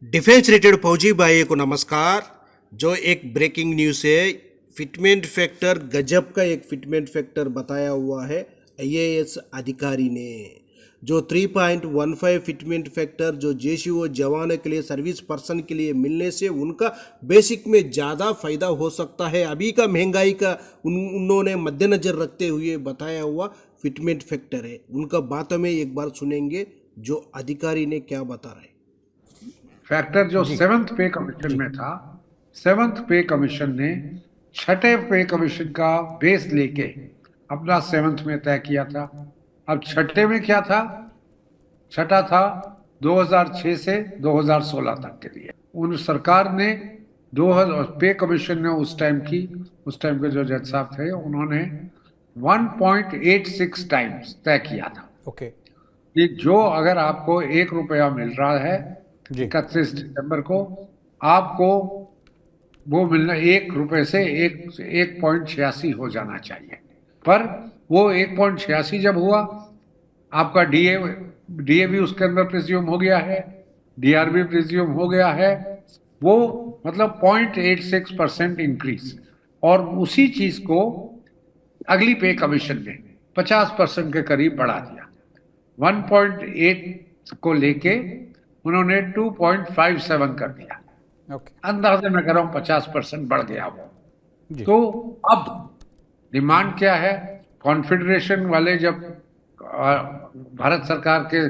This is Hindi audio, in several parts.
डिफेंस रिलेटेड फौजी भाइयों को नमस्कार। जो एक ब्रेकिंग न्यूज़ है, फिटमेंट फैक्टर गजब का एक फिटमेंट फैक्टर बताया हुआ है आईएएस अधिकारी ने। जो 3.15 फिटमेंट फैक्टर जो जेसीओ जवानों के लिए, सर्विस पर्सन के लिए मिलने से उनका बेसिक में ज़्यादा फायदा हो सकता है। अभी का महंगाई का उन्होंने मद्देनजर रखते हुए बताया हुआ फिटमेंट फैक्टर है। उनका बातों में एक बार सुनेंगे जो अधिकारी ने क्या बता रहे हैं। फैक्टर जो सेवंथ पे कमीशन में था, सेवंथ पे कमीशन ने छठे पे कमीशन का बेस लेके अपना सेवंथ में तय किया था। अब छठे में क्या था? छठा था 2006 से 2016 तक के लिए। उन सरकार ने 2000 पे कमीशन ने उस टाइम के जो जज साहब थे उन्होंने 1.86 टाइम्स तय किया था। ओके। कि जो अगर आपको 1 रुपया मिल रहा है जी। 31 दिसंबर को, आपको वो मिलना 1 रुपए से 1.86 हो जाना चाहिए। पर वो 1.86 जब हुआ, आपका डीए भी उसके अंदर प्रिज्यूम हो गया है, डीआर भी प्रिज्यूम हो गया है। वो मतलब 0.86% इंक्रीज, और उसी चीज को अगली पे कमीशन ने 50% के करीब बढ़ा दिया। 1.8 को लेके उन्होंने 2.57 कर दिया। ओके। अंदाजे में कर रहा हूं 50% बढ़ गया वो। जी। तो अब डिमांड क्या है? कॉन्फेडरेशन वाले जब भारत सरकार के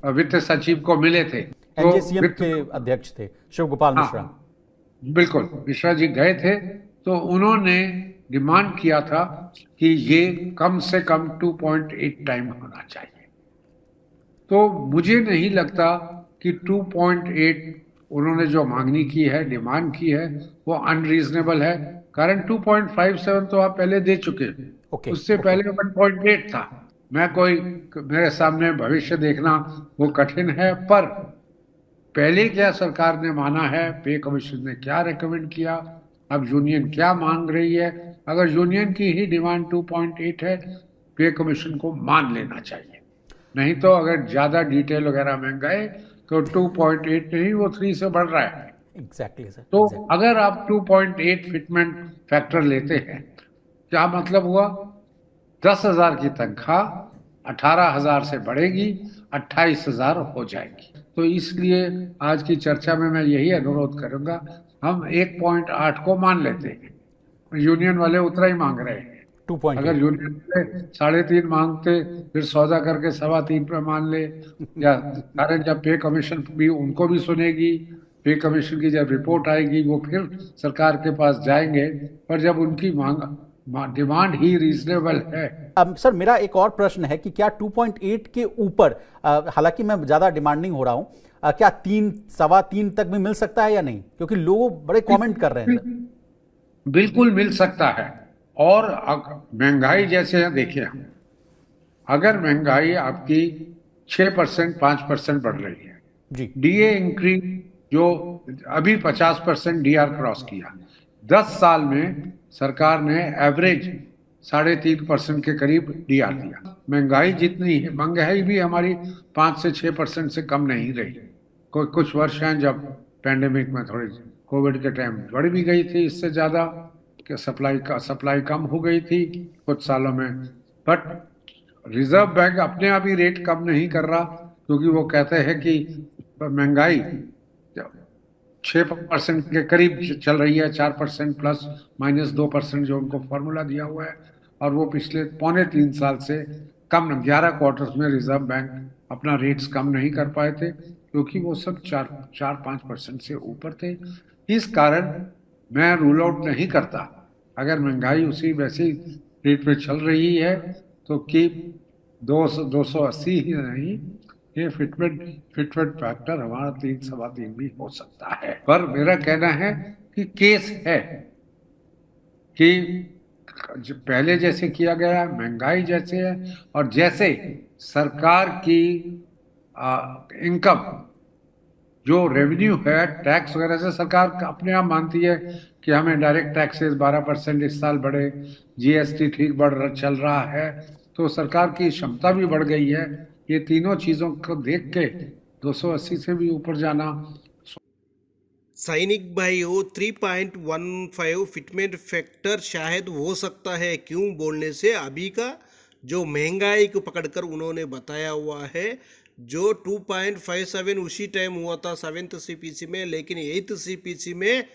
वित्त सचिव को मिले थे तो एनजेसीएम के अध्यक्ष थे शिव गोपाल मिश्रा। हाँ, बिल्कुल, मिश्रा जी गए थे तो उन्होंने डिमांड किया था कि ये कम से कम 2.8 टाइम होना चाहिए। तो मुझे नहीं लगता कि 2.8 उन्होंने जो मांगनी की है, डिमांड की है, वो अनरीजनेबल है। कारण 2.57 तो आप पहले दे चुके हैं। ओके, उससे ओके। पहले 1.8 था। मेरे सामने भविष्य देखना वो कठिन है, पर पहले क्या सरकार ने माना है, पे कमीशन ने क्या रेकमेंड किया, अब यूनियन क्या मांग रही है। अगर यूनियन की ही डिमांड 2.8 है, पे कमीशन को मान लेना चाहिए। नहीं तो अगर ज्यादा डिटेल वगैरह में गए तो 2.8 नहीं, वो 3 से बढ़ रहा है। एग्जैक्टली सर, तो एग्जैक्टली। अगर आप 2.8 फिटमेंट फैक्टर लेते हैं, क्या मतलब हुआ? 10,000 की तनख्वाह 18,000 से बढ़ेगी, 28,000 हो जाएगी। तो इसलिए आज की चर्चा में मैं यही अनुरोध करूंगा, हम 1.8 को मान लेते हैं। यूनियन वाले उतना ही मांग रहे हैं। अगर 2.8। यूनियन वाले 3.5 मांगते, फिर सौदा करके 3.25 पे मान ले। या कारण जब पे कमीशन भी उनको भी सुनेगी, पे कमीशन की जब रिपोर्ट आएगी वो फिर सरकार के पास जाएंगे। पर जब उनकी डिमांड ही रीजनेबल है। अब सर मेरा एक और प्रश्न है कि क्या 2.8 के ऊपर, हालांकि मैं ज़्यादा डिमांडिंग हो रहा हूँ, क्या 3, 3.25 तक भी मिल सकता है या नहीं? क्योंकि लोग बड़े कमेंट कर रहे हैं सर। बिल्कुल मिल सकता है। और महंगाई जैसे देखिए हम, अगर महंगाई आपकी 6%, 5% बढ़ रही है, जी। डीए इंक्रीज जो अभी 50% डीआर क्रॉस किया, 10 साल में सरकार ने एवरेज 3.5% के करीब डीआर दिया। महंगाई जितनी है, महंगाई भी हमारी 5 से 6% से कम नहीं रही। कुछ वर्ष हैं जब पैंडेमिक में थोड़ी, कोविड के टाइम बढ़ भी गई थी इससे ज्यादा, कि सप्लाई कम हो गई थी कुछ सालों में। बट रिजर्व बैंक अपने आप ही रेट कम नहीं कर रहा, क्योंकि वो कहते हैं कि महंगाई 6% के करीब चल रही है, 4% प्लस माइनस 2% जो उनको फॉर्मूला दिया हुआ है। और वो पिछले 2.25 साल से कम, 11 क्वार्टर्स में रिजर्व बैंक अपना रेट्स कम नहीं कर पाए थे, क्योंकि वो सब 4-5% से ऊपर थे। इस कारण मैं रूल आउट नहीं करता, अगर महंगाई उसी वैसी रेट पे चल रही है तो कि 280 ही नहीं, ये फिटमेंट फैक्टर हमारा 3, 3.25 भी हो सकता है। पर मेरा कहना है कि केस है कि पहले जैसे किया गया, महंगाई जैसे है, और जैसे सरकार की इनकम, जो रेवेन्यू है टैक्स वगैरह से, सरकार अपने आप मानती है कि हमें डायरेक्ट टैक्सेस 12% इस साल बढ़े, जीएसटी ठीक चल रहा है, तो सरकार की क्षमता भी बढ़ गई है। ये तीनों चीजों को देख के 280 से भी ऊपर जाना सैनिक भाइयों 3.15 फिटमेंट फैक्टर शायद हो सकता है, क्यों बोलने से अभी का जो महंगाई को पकड़कर उन्होंने बताया हुआ है। जो 2.57 उसी टाइम हुआ था 7th CPC में, लेकिन 8th CPC में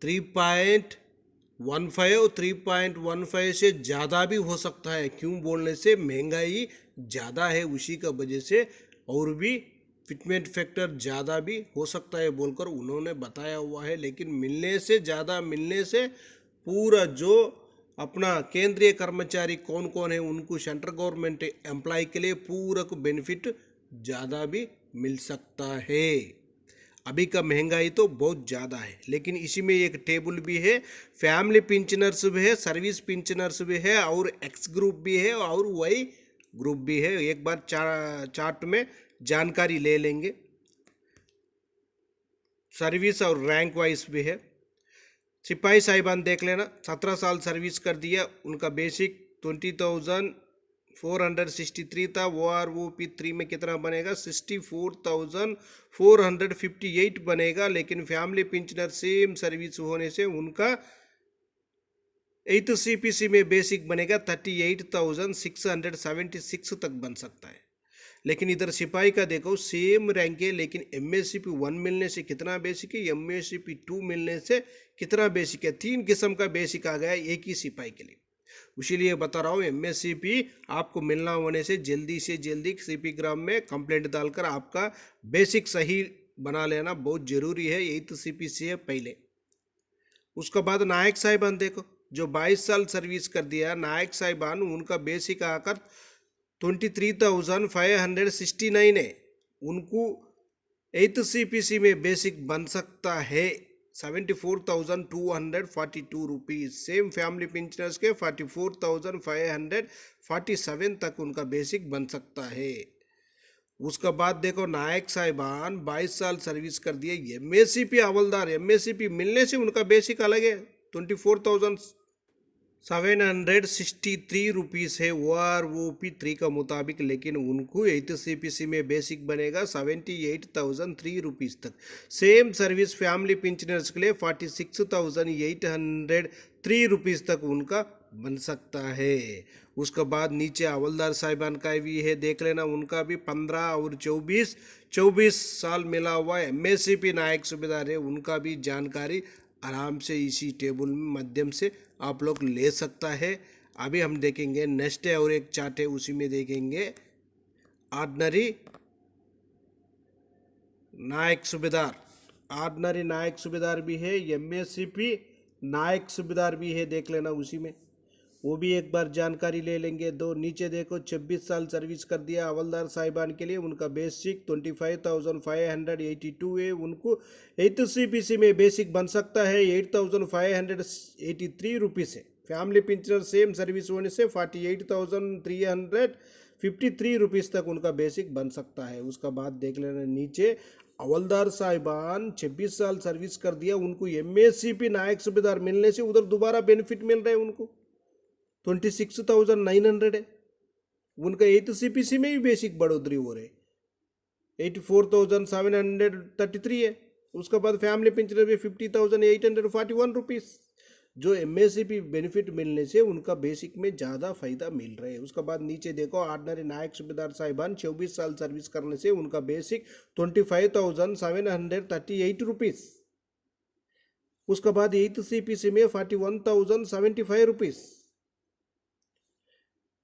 3.15 से ज़्यादा भी हो सकता है, क्यों बोलने से महंगाई ज़्यादा है उसी का वजह से, और भी फिटमेंट फैक्टर ज़्यादा भी हो सकता है बोलकर उन्होंने बताया हुआ है। लेकिन मिलने से ज़्यादा मिलने से पूरा जो अपना केंद्रीय कर्मचारी कौन कौन है उनको सेंट्रल गवर्नमेंट एम्प्लॉय के लिए पूरा को बेनिफिट ज़्यादा भी मिल सकता है। अभी का महंगाई तो बहुत ज़्यादा है, लेकिन इसी में एक टेबल भी है, फैमिली पेंशनर्स भी है, सर्विस पेंशनर्स भी है, और एक्स ग्रुप भी है, और वाई ग्रुप भी है। एक बार चार्ट में जानकारी ले लेंगे। सर्विस और रैंक वाइज भी है। सिपाही साहिबान देख लेना, 17 साल सर्विस कर दिया, उनका बेसिक 20,463 था। OROP 3 में कितना बनेगा? 64,458 बनेगा। लेकिन फैमिली पेंशनर सेम सर्विस होने से उनका 8th CPC में बेसिक बनेगा 38,676 तक बन सकता है। लेकिन इधर सिपाही का देखो सेम रैंक है, लेकिन MSCP 1 मिलने से कितना बेसिक है, MSCP 2 मिलने से कितना बेसिक है। 3 किस्म का बेसिक आ गया एक ही सिपाही के लिए। इसीलिए बता रहा हूँ MSCP आपको मिलना होने से जल्दी CP ग्राम में कंप्लेंट डालकर आपका बेसिक सही बना लेना बहुत ज़रूरी है। 8th CPC है पहले। उसके बाद नायक साहिबान देखो, जो 22 साल सर्विस कर दिया नायक साहिबान, उनका बेसिक आकर 23,569 है। उनको 8th CPC में बेसिक बन सकता है 74,242 रुपीज़। सेम फैमिली पेंशनर्स के 44,547 तक उनका बेसिक बन सकता है। उसका बाद देखो नायक साहिबान 22 साल सर्विस कर दिए, MSCP हवलदार, MSCP मिलने से उनका बेसिक अलग है 24,763 रुपीज़ है OROP 3 का मुताबिक। लेकिन उनको 8th CPC में बेसिक बनेगा 78,003 रुपीज़ तक। सेम सर्विस फैमिली पेंशनर्स के लिए 46,803 रुपीज़ तक उनका बन सकता है। उसके बाद नीचे हवलदार साहिबान का भी है, देख लेना, उनका भी 15 और 24 साल मिला हुआ है। MSCP नायक सूबेदार है, उनका भी जानकारी आराम से इसी टेबल माध्यम से आप लोग ले सकता है। अभी हम देखेंगे नेक्स्ट है, और एक चार्ट है उसी में देखेंगे ऑर्डिनरी नायक सूबेदार। ऑर्डिनरी नायक सूबेदार भी है, MSCP नायक सूबेदार भी है, देख लेना उसी में, वो भी एक बार जानकारी ले लेंगे। दो नीचे देखो 26 साल सर्विस कर दिया हवलदार साहिबान के लिए, उनका बेसिक 25,582 है। उनको 8th CPC में बेसिक बन सकता है 8,583 रुपीज़ है। फैमिली पेंशनर सेम सर्विस होने से 48,353 रुपीज़ तक उनका बेसिक बन सकता है। उसका बाद देख लेना नीचे हवलदार साहिबान 26 साल सर्विस कर दिया, उनको MSCP नायक सूबेदार मिलने से उधर दोबारा बेनिफिट मिल रहा है, उनको 26,900 है। उनका 8th CPC में भी बेसिक बढ़ोतरी हो रही है 84,733 है। उसके बाद फैमिली पेंशनर में 50,841 रुपीज़। जो MSCP बेनिफिट मिलने से उनका बेसिक में ज़्यादा फायदा मिल रहा है। उसके बाद नीचे देखो ऑर्डिनरी नायक सूबेदार साहिबान 24 साल सर्विस करने से उनका बेसिक 25,738 रुपीज़। उसके बाद 8th CPC में 41,075 रुपीज़।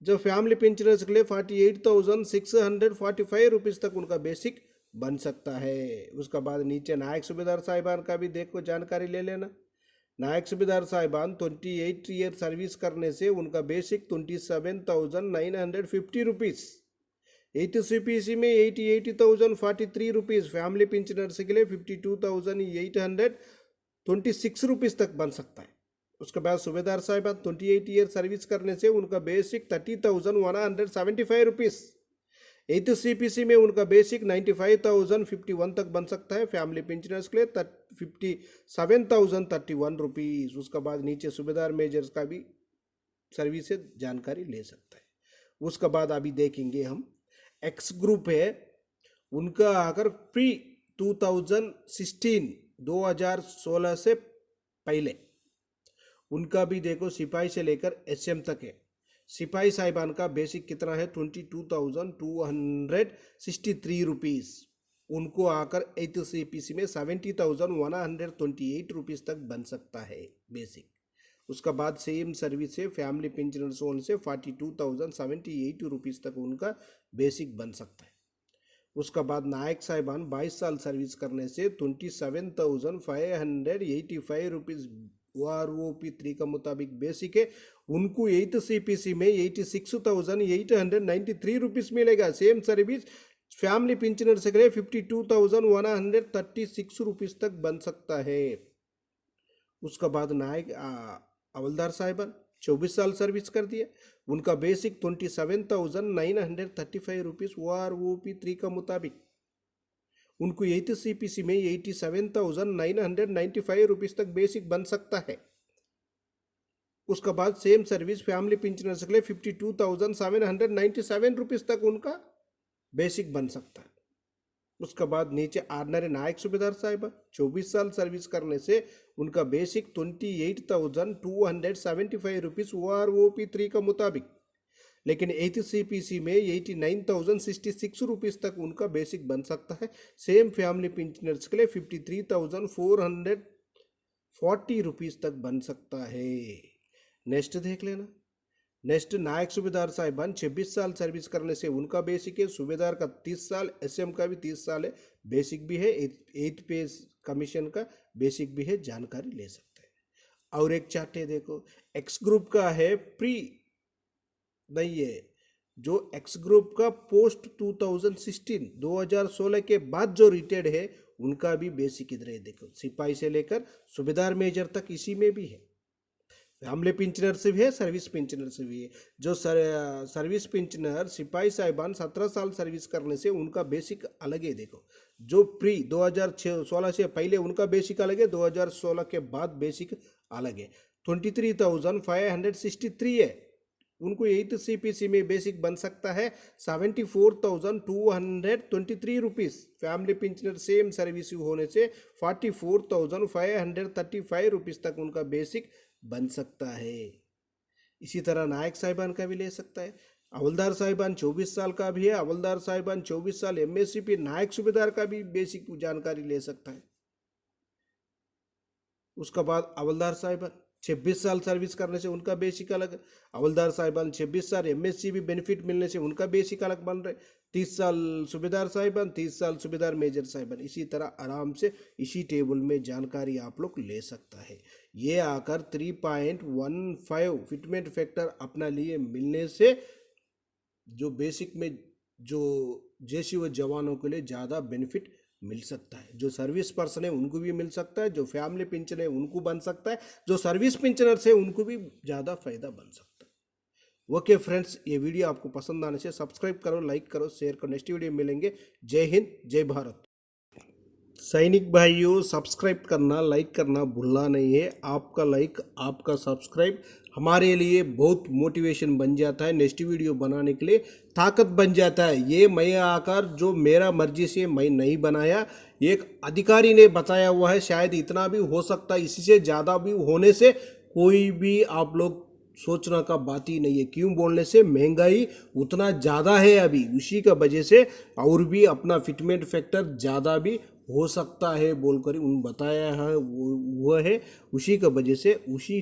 जो फैमिली पेंशनर्स के लिए 48,645 रुपीज़ तक उनका बेसिक बन सकता है। उसका बाद नीचे नायक सूबेदार साहिबान का भी देखो जानकारी ले लेना। नायक सूबेदार साहिबान 28 ईयर सर्विस करने से उनका बेसिक 27,950 रुपीज़। 8th CPC में 88,043 रुपीज़। फैमिली पेंशनर्स के लिए 52,826 रुपीज़ तक बन सकता है। उसके बाद सूबेदार साहिबान 28 ईयर सर्विस करने से उनका बेसिक 30,175 रुपीज़। 8th CPC में उनका बेसिक 95,051 तक बन सकता है। फैमिली पेंशनर्स के लिए 57,031 रुपीज़। उसके बाद नीचे सूबेदार मेजर्स का भी सर्विस से जानकारी ले सकता है। उसके बाद अभी देखेंगे हम एक्स ग्रुप है, उनका अगर प्री 2016 2016 से पहले उनका भी देखो सिपाही से लेकर एसएम तक है। सिपाही साहिबान का बेसिक कितना है 22,263 रुपीज़, उनको आकर 8th CPC में 70,128 रुपीज़ तक बन सकता है बेसिक। उसका बाद सेम सर्विस से फैमिली पेंशनर्स ओन से 42,078 रुपीज़ तक उनका बेसिक बन सकता है। उसका बाद नायक साहिबान 22 साल सर्विस करने से 27,585 रुपीज़ OROP 3 का मुताबिक बेसिक है, उनको 8th CPC में 86,893 रुपीज़ मिलेगा। सेम सर्विस फैमिली पेंशनर से करे 52,136 रुपीज़ तक बन सकता है। उसका बाद नायक हवलदार साहिबान 24 साल सर्विस कर दिया, उनका बेसिक 27,935 रुपीज़ OROP 3 का मुताबिक, उनको 8th CPC में 87,995 रुपीज़ तक बेसिक बन सकता है। उसका बाद सेम सर्विस फैमिली पेंशनर के लिए 52,797 रुपीज़ तक उनका बेसिक बन सकता है। उसका बाद नीचे ऑर्डिनरी नायक सूबेदार साहिबा 24 साल सर्विस करने से उनका बेसिक 28,275 रुपीज़ OROP 3 का मुताबिक, लेकिन 8th CPC में 89,066 रुपीज़ तक उनका बेसिक बन सकता है। सेम फैमिली पेंशनर्स के लिए 53,440 रुपीज़ तक बन सकता है। नेक्स्ट देख लेना। नेक्स्ट नायक सूबेदार साहिबान 26 साल सर्विस करने से उनका बेसिक है, सूबेदार का 30 साल, एसएम का भी 30 साल है, बेसिक भी है, 8th पे कमीशन का बेसिक भी है, जानकारी ले सकते हैं। और एक चार्ट है देखो, एक्स ग्रुप का है प्री नहीं है, जो एक्स ग्रुप का पोस्ट 2016 के बाद जो रिटायर्ड है उनका भी बेसिक इधर है देखो, सिपाही से लेकर सूबेदार मेजर तक इसी में भी है। फैमिली पेंशनर से भी है, सर्विस पेंशनर से भी है। जो सर्विस पेंशनर सिपाही साहिबान 17 साल सर्विस करने से उनका बेसिक अलग है देखो, जो प्री 2016 से पहले उनका बेसिक अलग है, 2016 के बाद बेसिक अलग है। 23,563 है, उनको 8th CPC में बेसिक बन सकता है 74,223 rupees. Family pensioner same service होने से 44,535 रुपीज़ तक उनका बेसिक बन सकता है। इसी तरह नायक साहिबान का भी ले सकता है। हवलदार साहिबान 24 साल का भी है, हवलदार साहिबान 24 साल MSCP नायक सूबेदार का भी बेसिक जानकारी ले सकता है। उसका बाद हवलदार साहिबान 26 साल सर्विस करने से उनका बेसिक अलग, हवलदार साहिबान 26 साल MSCP बेनिफिट मिलने से उनका बेसिक अलग बन रहे। 30 साल सूबेदार साहिबान, 30 साल सूबेदार मेजर साहिबान, इसी तरह आराम से इसी टेबल में जानकारी आप लोग ले सकता है। ये आकर 3.15 फिटमेंट फैक्टर अपना लिए मिलने से जो बेसिक में जो जैसी वो जवानों के लिए ज़्यादा बेनिफिट मिल सकता है। जो सर्विस पर्सन है उनको भी मिल सकता है, जो फैमिली पेंशन है उनको बन सकता है, जो सर्विस पेंशनर्स है उनको भी ज़्यादा फायदा बन सकता है। ओके फ्रेंड्स, ये वीडियो आपको पसंद आने से सब्सक्राइब करो, लाइक करो, शेयर करो। नेक्स्ट वीडियो मिलेंगे। जय हिंद, जय भारत। सैनिक भाइयों, सब्सक्राइब करना, लाइक करना भूलना नहीं है। आपका लाइक, आपका सब्सक्राइब हमारे लिए बहुत मोटिवेशन बन जाता है, नेक्स्ट वीडियो बनाने के लिए ताकत बन जाता है। ये मैं आकर जो मेरा मर्जी से मैं नहीं बनाया, एक अधिकारी ने बताया हुआ है, शायद इतना भी हो सकता है, इसी से ज़्यादा भी होने से कोई भी आप लोग सोचना का बात ही नहीं है। क्यों बोलने से महंगाई उतना ज़्यादा है अभी, उसी का वजह से और भी अपना फिटमेंट फैक्टर ज़्यादा भी हो सकता है बोलकर उन बताया है वो है, उसी का वजह से उसी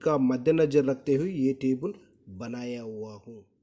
का मद्देनजर रखते हुए ये टेबल बनाया हुआ हूँ।